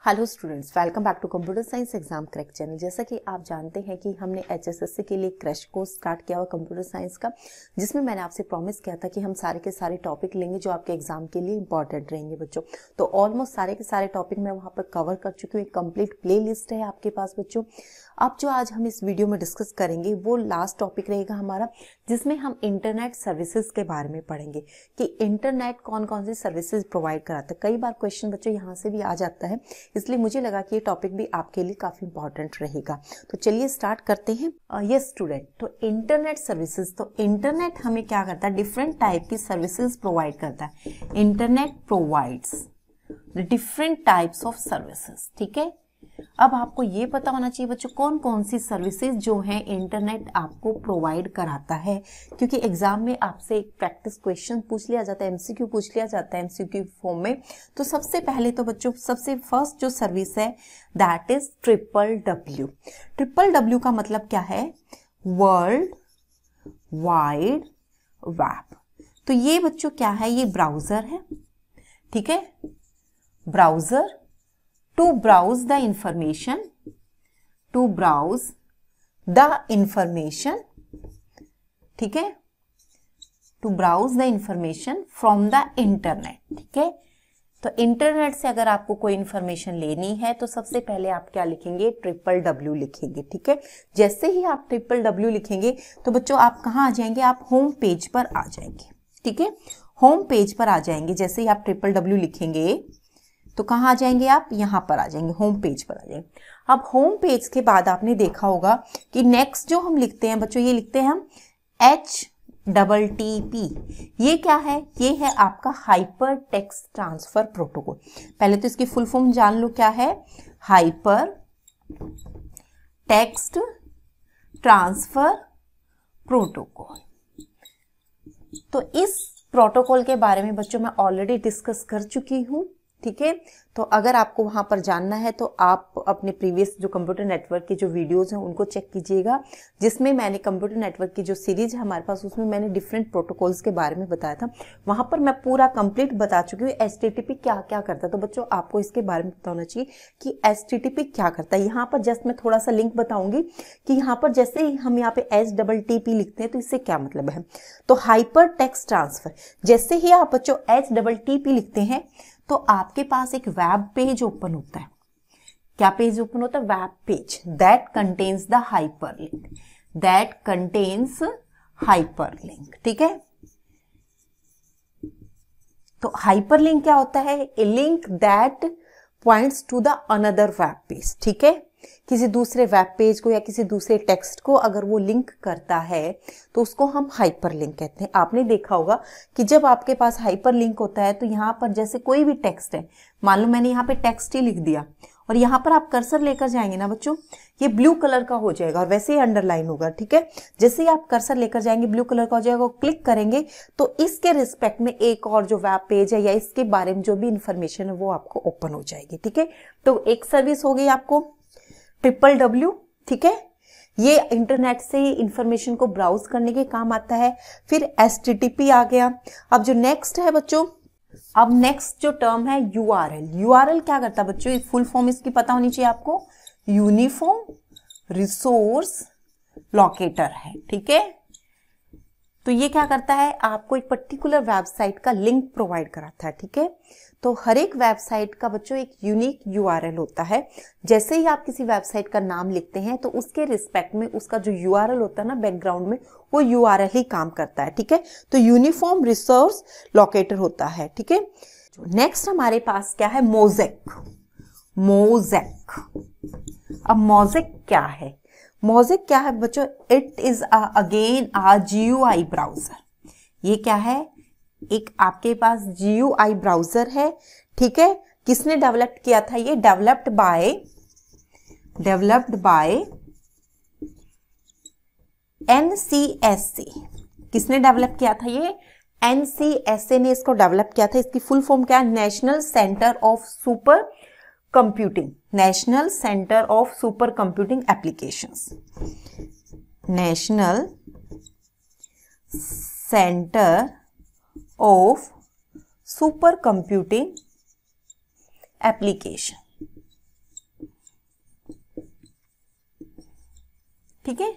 Hello students, welcome back to computer science exam crack channel. जैसा कि आप जानते हैं कि हमने एचएसएससी के लिए क्रैश कोर्स स्टार्ट किया हुआ कंप्यूटर साइंस का, जिसमें मैंने आपसे प्रॉमिस किया था कि हम सारे के सारे टॉपिक लेंगे जो आपके एग्जाम के लिए इंपॉर्टेंट रहेंगे बच्चों। तो ऑलमोस्ट सारे के सारे टॉपिक मैं वहाँ पर कवर कर चुकी हूँ। एक कंप्लीट प्ले लिस्ट है आपके पास बच्चों। अब जो आज हम इस वीडियो में डिस्कस करेंगे वो लास्ट टॉपिक रहेगा हमारा, जिसमें हम इंटरनेट सर्विसेज के बारे में पढ़ेंगे कि इंटरनेट कौन कौन सी सर्विसेज प्रोवाइड कराता है। कई बार क्वेश्चन बच्चों यहाँ से भी आ जाता है, इसलिए मुझे लगा कि ये टॉपिक भी आपके लिए काफी इंपॉर्टेंट रहेगा। तो चलिए स्टार्ट करते हैं। यस स्टूडेंट, तो इंटरनेट सर्विसेज, तो इंटरनेट हमें क्या करता है, डिफरेंट टाइप की सर्विसेज प्रोवाइड करता है। Internet provides different types of services. ठीक है, अब आपको ये पता होना चाहिए बच्चों कौन कौन सी सर्विसेज जो है इंटरनेट आपको प्रोवाइड कराता है, क्योंकि एग्जाम में आपसे एक प्रैक्टिस क्वेश्चन पूछ लिया जाता है, एमसीक्यू पूछ लिया जाता है एमसीक्यू फॉर्म में। तो सबसे पहले तो बच्चों सबसे फर्स्ट जो सर्विस है दैट इज WWW। WWW का मतलब क्या है, वर्ल्ड वाइड वेब। तो ये बच्चों क्या है, ये ब्राउजर है। ठीक है, browser to browse the information, to browse the information, ठीक है, to browse the information from the internet। ठीक है, तो इंटरनेट से अगर आपको कोई इंफॉर्मेशन लेनी है तो सबसे पहले आप क्या लिखेंगे, WWW लिखेंगे। ठीक है, जैसे ही आप WWW लिखेंगे तो बच्चों आप कहाँ आ जाएंगे, आप होम पेज पर आ जाएंगे। ठीक है, होम पेज पर आ जाएंगे। जैसे ही आप WWW लिखेंगे तो कहाँ आ जाएंगे, आप यहाँ पर आ जाएंगे, होम पेज पर आ जाएंगे। अब होम पेज के बाद आपने देखा होगा कि नेक्स्ट जो हम लिखते हैं बच्चों, ये लिखते हैं हम HTTP। ये क्या है, ये है आपका हाइपर टेक्स्ट ट्रांसफर प्रोटोकॉल। पहले तो इसकी फुल फॉर्म जान लो क्या है, हाइपर टेक्स्ट ट्रांसफर प्रोटोकॉल। तो इस प्रोटोकॉल के बारे में बच्चों मैं ऑलरेडी डिस्कस कर चुकी हूँ। ठीक है, तो अगर आपको वहां पर जानना है तो आप अपने प्रीवियस जो कंप्यूटर नेटवर्क के जो वीडियोस हैं उनको चेक कीजिएगा, जिसमें मैंने कंप्यूटर नेटवर्क की जो सीरीज है हमारे पास, उसमें मैंने डिफरेंट प्रोटोकॉल्स के बारे में बताया था। वहां पर मैं पूरा कंप्लीट बता चुकी हूँ HTTP क्या क्या करता है। तो बच्चों आपको इसके बारे में पता होना चाहिए कि HTTP क्या करता है। यहाँ पर जस्ट मैं थोड़ा सा लिंक बताऊंगी कि यहाँ पर जैसे ही हम यहाँ पे HTTP लिखते हैं तो इससे क्या मतलब है। तो हाइपर टेक्स्ट ट्रांसफर, जैसे ही आप बच्चों HTTP लिखते हैं तो आपके पास एक वेब पेज ओपन होता है। क्या पेज ओपन होता है, web page that contains the hyperlink, that contains hyperlink. ठीक है, तो हाइपरलिंक क्या होता है, a link that points to the another web page. ठीक है, किसी दूसरे वेब पेज को या किसी दूसरे टेक्स्ट को अगर वो लिंक करता है तो उसको हम हाइपरलिंक कहते हैं। आपने देखा होगा कि जब आपके पास हाइपरलिंक होता है तो यहाँ पर जैसे कोई भी टेक्स्ट है, मान लो मैंने यहाँ पे टेक्स्ट ही लिख दिया और यहाँ पर आप कर्सर लेकर जाएंगे ना बच्चों, ये ब्लू कलर का हो जाएगा और वैसे ही अंडरलाइन होगा। ठीक है, जैसे ही आप कर्सर लेकर जाएंगे ब्लू कलर का हो जाएगा, क्लिक करेंगे तो इसके रिस्पेक्ट में एक और जो वेब पेज है या इसके बारे में जो भी इंफॉर्मेशन है वो आपको ओपन हो जाएगी। ठीक है, तो एक सर्विस हो गई आपको WWW। ठीक है, ये इंटरनेट से इंफॉर्मेशन को ब्राउज करने के काम आता है। फिर HTTP आ गया। अब जो नेक्स्ट है बच्चों, अब नेक्स्ट जो टर्म है URL। URL क्या करता है बच्चों, फुल फॉर्म इसकी पता होनी चाहिए आपको, यूनिफॉर्म रिसोर्स लोकेटर है। ठीक है, तो ये क्या करता है, आपको एक पर्टिकुलर वेबसाइट का लिंक प्रोवाइड कराता है। ठीक है, तो हर एक वेबसाइट का बच्चों एक यूनिक URL होता है। जैसे ही आप किसी वेबसाइट का नाम लिखते हैं तो उसके रिस्पेक्ट में उसका जो URL होता है ना बैकग्राउंड में, वो URL ही काम करता है। ठीक है, तो यूनिफॉर्म रिसोर्स लोकेटर होता है। ठीक है, नेक्स्ट हमारे पास क्या है, मोज़ेक। अब मोज़ेक क्या है, मोज़ेक क्या है बच्चों, it is again a GUI browser. ये क्या है, एक आपके पास GUI ब्राउजर है। ठीक है, किसने डेवलप किया था, ये डेवलप्ड बाय NCSA। किसने डेवलप किया था, ये NCSA ने इसको डेवलप किया था। इसकी फुल फॉर्म क्या है, national centre of super computing, national centre of super computing applications, national centre of super computing application. ठीक है।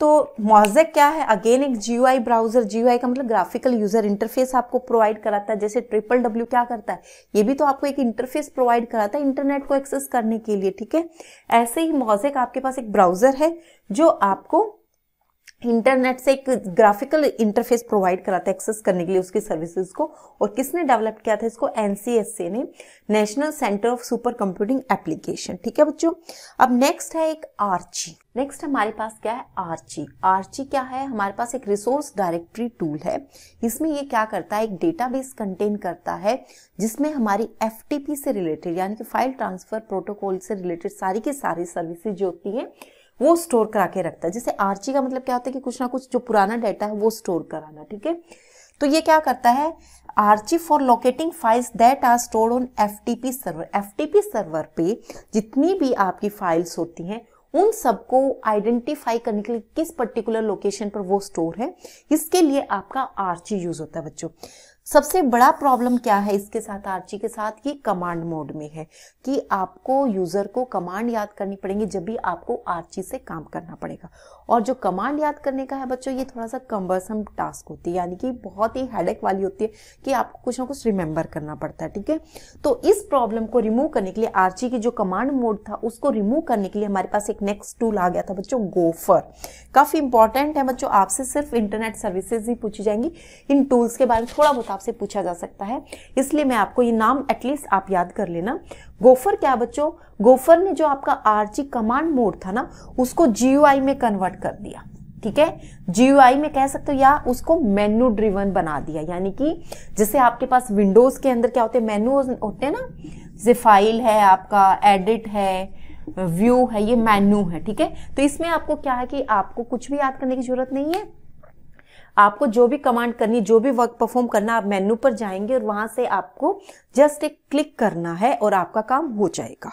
तो मोज़ेक क्या है, अगेन एक GUI ब्राउजर, GUI का मतलब ग्राफिकल यूजर इंटरफेस आपको प्रोवाइड कराता है। जैसे WWW क्या करता है, ये भी तो आपको एक इंटरफेस प्रोवाइड कराता है इंटरनेट को एक्सेस करने के लिए, ठीक है। ऐसे ही मोज़ेक आपके पास एक ब्राउजर है जो आपको इंटरनेट से एक ग्राफिकल इंटरफेस प्रोवाइड कराता है एक्सेस करने के लिए उसकी सर्विसेज को। और किसने डेवलप किया था इसको, NCSA ने, national centre of super computing application, ठीक है बच्चों। अब नेक्स्ट है एक आर्ची। नेक्स्ट हमारे पास क्या है, आर्ची। आर्ची क्या है, हमारे पास एक रिसोर्स डायरेक्टरी टूल है। इसमें ये क्या करता है, एक डेटाबेस कंटेन करता है जिसमें हमारी FTP से रिलेटेड यानी कि फाइल ट्रांसफर प्रोटोकॉल से रिलेटेड सारी की सारी सर्विसेज जो होती हैं वो स्टोर करा के रखता है। जैसे आर्ची का मतलब क्या होता है कि कुछ ना कुछ जो पुराना डाटा है वो स्टोर कराना, ठीक है। तो ये क्या करता है, Archie for locating files that are stored on FTP server. FTP server पे जितनी भी आपकी फाइल्स होती हैं उन सबको आइडेंटिफाई करने के लिए किस पर्टिकुलर लोकेशन पर वो स्टोर है, इसके लिए आपका आर्ची यूज होता है बच्चों। सबसे बड़ा प्रॉब्लम क्या है इसके साथ, आर्ची के साथ, कि कमांड मोड में है, कि आपको यूजर को कमांड याद करनी पड़ेगी जब भी आपको आर्ची से काम करना पड़ेगा। और जो कमांड याद करने का है बच्चों, ये थोड़ा सा कम्बरसम टास्क होती है, यानी कि बहुत ही हेडेक वाली होती है कि आपको कुछ ना कुछ रिमेंबर करना पड़ता है, ठीक है। तो इस प्रॉब्लम को रिमूव करने के लिए, आर्ची की जो कमांड मोड था उसको रिमूव करने के लिए हमारे पास एक नेक्स्ट टूल आ गया था बच्चों, गोफर। काफी इंपॉर्टेंट है बच्चों, आपसे सिर्फ इंटरनेट सर्विसेज ही पूछी जाएंगी, इन टूल्स के बारे में थोड़ा बहुत आपसे पूछा जा सकता है, इसलिए मैं आपको ये नाम एटलीस्ट आप याद कर लेना। गोफर क्या बच्चों, गोफर ने जो आपका आर्ची कमांड मोड था ना उसको GUI में कन्वर्ट कर दिया, ठीक है। GUI में कह सकते हो, या उसको मेन्यू ड्रिवन बना दिया, यानी कि जैसे आपके पास विंडोज के अंदर क्या होते हैं, मेन्यू होते हैं ना, जैसे फाइल है आपका, एडिट है, व्यू है, ये मेन्यू है, ठीक है। तो इसमें आपको क्या है कि आपको कुछ भी याद करने की जरूरत नहीं है, आपको जो भी कमांड करनी, जो भी वर्क परफॉर्म करना, आप मेन्यू पर जाएंगे और वहां से आपको जस्ट एक क्लिक करना है और आपका काम हो जाएगा।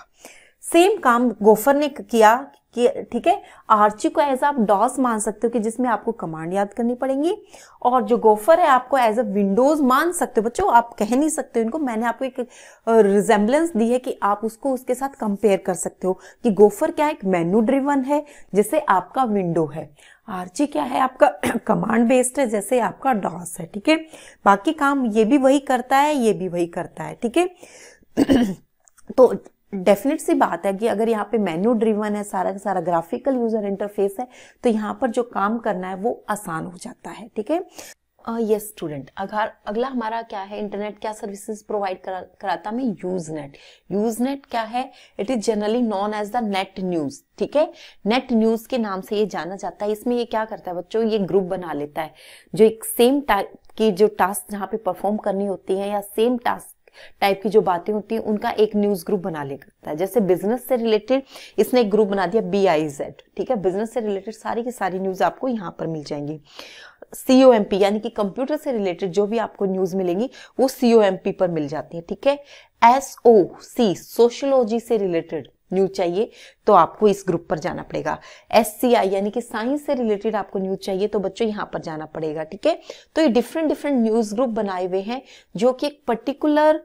सेम काम गोफर ने किया कि, ठीक है। आर्ची को एज आप डॉस मान सकते हो कि जिसमें आपको कमांड याद करनी पड़ेंगी, और जो गोफर है आपको एज अ विंडोज मान सकते हो बच्चों, आप कह नहीं सकते हो इनको, मैंने आपको एक रिजेम्बलेंस दी है कि आप उसको उसके साथ कंपेयर कर सकते हो कि गोफर क्या है, एक मेन्यू ड्रिवन है जैसे आपका विंडो है, आर्ची क्या है आपका कमांड बेस्ड है जैसे आपका डॉस है, ठीक है। बाकी काम ये भी वही करता है, ये भी वही करता है, ठीक है। तो डेफिनेट सी बात है कि अगर यहाँ पे मेन्यू ड्रिवन है, सारा का सारा ग्राफिकल यूजर इंटरफेस है, तो यहाँ पर जो काम करना है वो आसान हो जाता है, ठीक है। यस स्टूडेंट, अगला हमारा क्या है, इंटरनेट क्या सर्विसेज प्रोवाइड कराता हमें, यूजनेट। यूजनेट क्या है, it is generally known as the net news, ठीक है। नेट न्यूज के नाम से ये जाना जाता है। इसमें ये क्या करता है बच्चों, ये ग्रुप बना लेता है जो एक सेम टाइप की जो टास्क जहाँ पे परफॉर्म करनी होती है या सेम टास्क टाइप की जो बातें होती हैं उनका एक न्यूज ग्रुप बना लेता है। जैसे बिजनेस से रिलेटेड इसने एक ग्रुप बना दिया BIZ, ठीक है। बिजनेस से रिलेटेड सारी की सारी न्यूज आपको यहाँ पर मिल जाएंगी। COMP यानी कि कंप्यूटर से रिलेटेड जो भी आपको न्यूज मिलेंगी वो COMP पर मिल जाती है, ठीक है। SOC सोशियोलॉजी से रिलेटेड न्यूज चाहिए तो आपको इस ग्रुप पर जाना पड़ेगा। SCI यानी कि साइंस से रिलेटेड आपको न्यूज चाहिए तो बच्चों यहाँ पर जाना पड़ेगा, ठीक है। तो ये डिफरेंट न्यूज ग्रुप बनाए हुए हैं जो कि एक पर्टिकुलर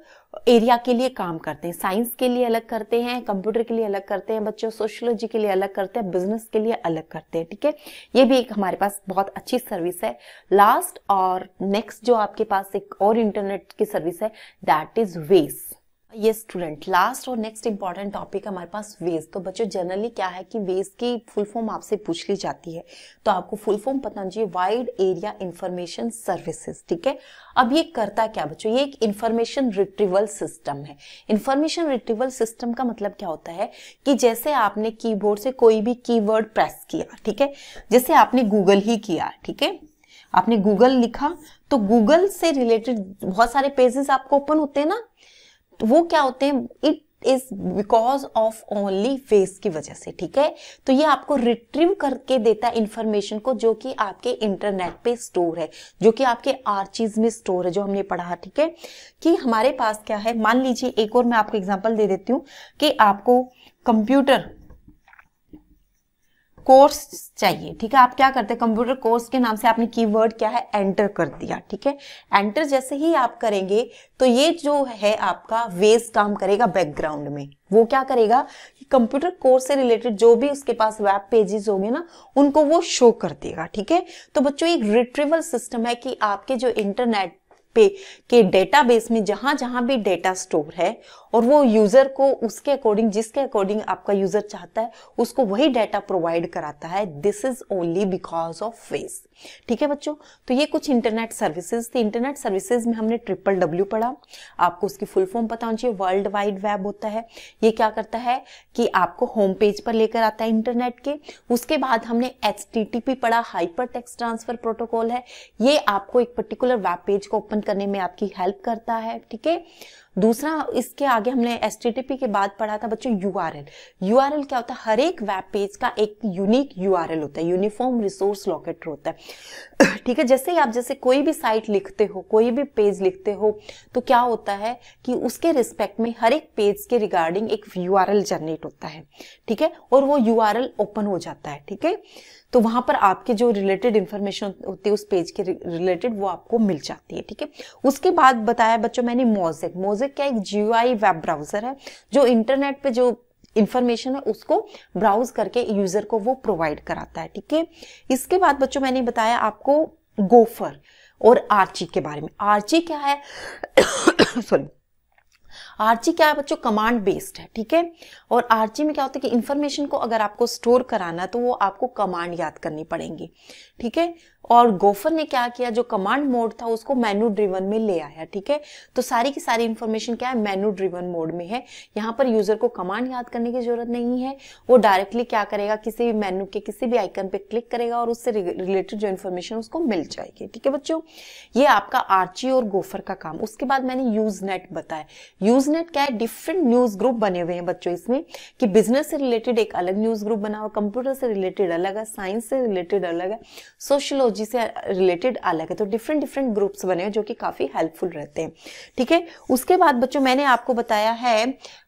एरिया के लिए काम करते हैं। साइंस के लिए अलग करते हैं, कंप्यूटर के लिए अलग करते हैं बच्चों, सोशियोलॉजी के लिए अलग करते हैं, बिजनेस के लिए अलग करते हैं, ठीक है। ये भी एक हमारे पास बहुत अच्छी सर्विस है। लास्ट और नेक्स्ट जो आपके पास एक और इंटरनेट की सर्विस है दैट इज वेस। ये स्टूडेंट, लास्ट और नेक्स्ट इंपॉर्टेंट टॉपिक हमारे पास वेस। तो बच्चों जनरली क्या है कि वेस की फुल फॉर्म आपसे पूछ ली जाती है तो आपको फुल फॉर्म पता होना चाहिए, वाइड एरिया इंफॉर्मेशन सर्विसेज, ठीक है। अब ये करता क्या बच्चों, ये एक इंफॉर्मेशन रिट्रीवल सिस्टम है। इंफॉर्मेशन रिट्रीवल सिस्टम का मतलब क्या होता है कि जैसे आपने कीबोर्ड से कोई भी कीवर्ड प्रेस किया, ठीक है, जैसे आपने गूगल ही किया, ठीक है, आपने गूगल लिखा तो गूगल से रिलेटेड बहुत सारे पेजेस आपको ओपन होते हैं ना, तो वो क्या होते हैं, it is because of only face की वजह से, ठीक है। तो ये आपको रिट्रीव करके देता है इंफॉर्मेशन को जो कि आपके इंटरनेट पे स्टोर है, जो कि आपके आर्चीज में स्टोर है, जो हमने पढ़ा, ठीक है। कि हमारे पास क्या है, मान लीजिए एक और मैं आपको एग्जांपल दे देती हूँ कि आपको कंप्यूटर कोर्स चाहिए, ठीक है। आप क्या करते हैं, कंप्यूटर कोर्स के नाम से आपने कीवर्ड क्या है एंटर कर दिया, ठीक है। एंटर जैसे ही आप करेंगे तो ये जो है आपका वेस काम करेगा बैकग्राउंड में। वो क्या करेगा, कि कंप्यूटर कोर्स से रिलेटेड जो भी उसके पास वेब पेजेस होंगे ना, उनको वो शो कर देगा। ठीक है, तो बच्चों एक रिट्रीवल सिस्टम है कि आपके जो इंटरनेट पे के डेटाबेस में जहां जहां भी डेटा स्टोर है और वो यूजर को उसके अकॉर्डिंग, जिसके अकॉर्डिंग आपका यूजर चाहता है उसको वही डाटा प्रोवाइड कराता है। This is only because of वेस। ठीक है बच्चों, तो ये कुछ इंटरनेट सर्विसेज थी। इंटरनेट सर्विसेज में हमने WWW पढ़ा, आपको उसकी फुल फॉर्म पता होनी चाहिए, वर्ल्ड वाइड वेब होता है। ये क्या करता है कि आपको होम पेज पर लेकर आता है इंटरनेट के। उसके बाद हमने HTTP पढ़ा, हाइपर टेक्स्ट ट्रांसफर प्रोटोकॉल है, ये आपको एक पर्टिकुलर वेब पेज को ओपन करने में आपकी हेल्प करता है। ठीक है, दूसरा इसके आगे हमने HTTP के बाद पढ़ा था बच्चों URL। URL क्या होता है? हर एक वेब पेज का एक यूनिक URL होता है, यूनिफॉर्म रिसोर्स लोकेटर होता है। ठीक है, जैसे ही आप जैसे कोई भी साइट लिखते हो, कोई भी पेज लिखते हो, तो क्या होता है कि उसके रिस्पेक्ट में हर एक पेज के रिगार्डिंग एक URL जनरेट होता है। ठीक है, और वो URL ओपन हो जाता है। ठीक है, तो वहां पर आपके जो रिलेटेड इंफॉर्मेशन होती है उस पेज के रिलेटेड वो आपको मिल जाती है। ठीक है, उसके बाद बताया बच्चों मैंने मोज़ेक। मोज़ेक क्या एक GUI वेब ब्राउजर है जो इंटरनेट पे जो इंफॉर्मेशन है उसको ब्राउज करके यूजर को वो प्रोवाइड कराता है। ठीक है, इसके बाद बच्चों मैंने बताया आपको गोफर और आर्ची के बारे में। आर्ची क्या है? सॉरी, आर्ची क्या है बच्चों? कमांड बेस्ड है। ठीक है, और आर्ची में क्या होता है कि इंफॉर्मेशन को अगर आपको स्टोर कराना है तो वो आपको कमांड याद करनी पड़ेंगी। ठीक है, और गोफर ने क्या किया, जो कमांड मोड था उसको मेनू ड्रिवन में ले आया। ठीक है, तो सारी की सारी इंफॉर्मेशन क्या है? मेनू ड्रिवन मोड में है। यहाँ पर यूजर को कमांड याद करने की जरूरत नहीं है, वो डायरेक्टली क्या करेगा, किसी भी मेनू के किसी भी आइकन पे क्लिक करेगा और उससे रिलेटेड जो इन्फॉर्मेशन उसको मिल जाएगी। ठीक है बच्चों, ये आपका आर्ची और गोफर का काम। उसके बाद मैंने यूजनेट बताया। यूजनेट क्या है? डिफरेंट न्यूज ग्रुप बने हुए हैं बच्चों इसमें, कि बिजनेस से रिलेटेड एक अलग न्यूज ग्रुप बना हुआ, कंप्यूटर से रिलेटेड अलग है, साइंस से रिलेटेड अलग है, सोशियोलॉजी से रिलेटेड अलग है। तो डिफरेंट डिफरेंट ग्रुप्स बने हैं जो कि काफी हेल्पफुल रहते हैं। ठीक है, उसके बाद बच्चों मैंने आपको बताया है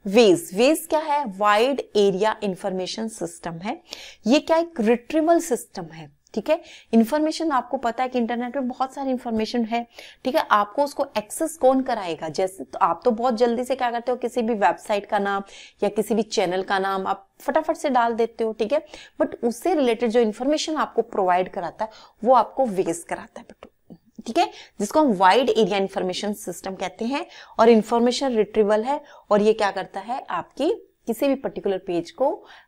वेज। वेज क्या है? वाइड एरिया इंफॉर्मेशन सिस्टम है। ये क्या एक रिट्रीवल सिस्टम है। ठीक है, इंफॉर्मेशन आपको पता है कि इंटरनेट पे बहुत सारी इंफॉर्मेशन है। ठीक है, आपको उसको एक्सेस कौन कराएगा? जैसे तो आप तो बहुत जल्दी से क्या करते हो, किसी भी वेबसाइट का नाम या किसी भी चैनल का नाम आप फटाफट से डाल देते हो। ठीक है, बट उससे रिलेटेड जो इंफॉर्मेशन आपको प्रोवाइड कराता है वो आपको वेज कराता है बट। ठीक है, जिसको हम वाइड एरिया इंफॉर्मेशन सिस्टम कहते हैं, और इंफॉर्मेशन रिट्रीवल है, और ये क्या करता है, आपकी किसी भी पर्टिकुलर पेज को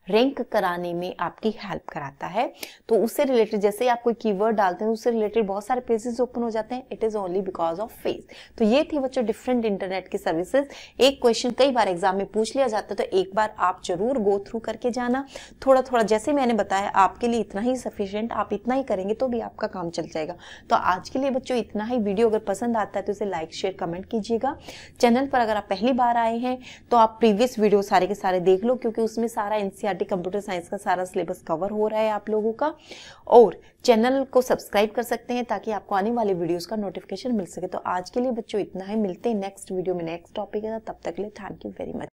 रैंक कराने में आपकी हेल्प कराता है। तो उससे रिलेटेड जैसे ही आप कोई कीवर्ड डालते हैं उससे रिलेटेड बहुत सारे पेजेस ओपन हो जाते हैं। It is only because of face. तो ये थी बच्चों डिफरेंट इंटरनेट की सर्विसेज। एक क्वेश्चन कई बार एग्जाम में पूछ लिया जाता है, तो एक बार आप जरूर गो थ्रू करके जाना, थोड़ा थोड़ा। जैसे मैंने बताया आपके लिए इतना ही सफिशिएंट, आप इतना ही करेंगे तो भी आपका काम चल जाएगा। तो आज के लिए बच्चों इतना ही। वीडियो अगर पसंद आता है तो इसे लाइक शेयर कमेंट कीजिएगा। चैनल पर अगर आप पहली बार आए हैं तो आप प्रीवियस वीडियो सारे के सारे देख लो, क्योंकि उसमें सारा NCERT कंप्यूटर साइंस का सारा सिलेबस कवर हो रहा है आप लोगों का। और चैनल को सब्सक्राइब कर सकते हैं ताकि आपको आने वाले वीडियोस का नोटिफिकेशन मिल सके। तो आज के लिए बच्चों इतना ही, मिलते हैं नेक्स्ट वीडियो में नेक्स्ट टॉपिक के साथ। तब तक के लिए थैंक यू वेरी मच।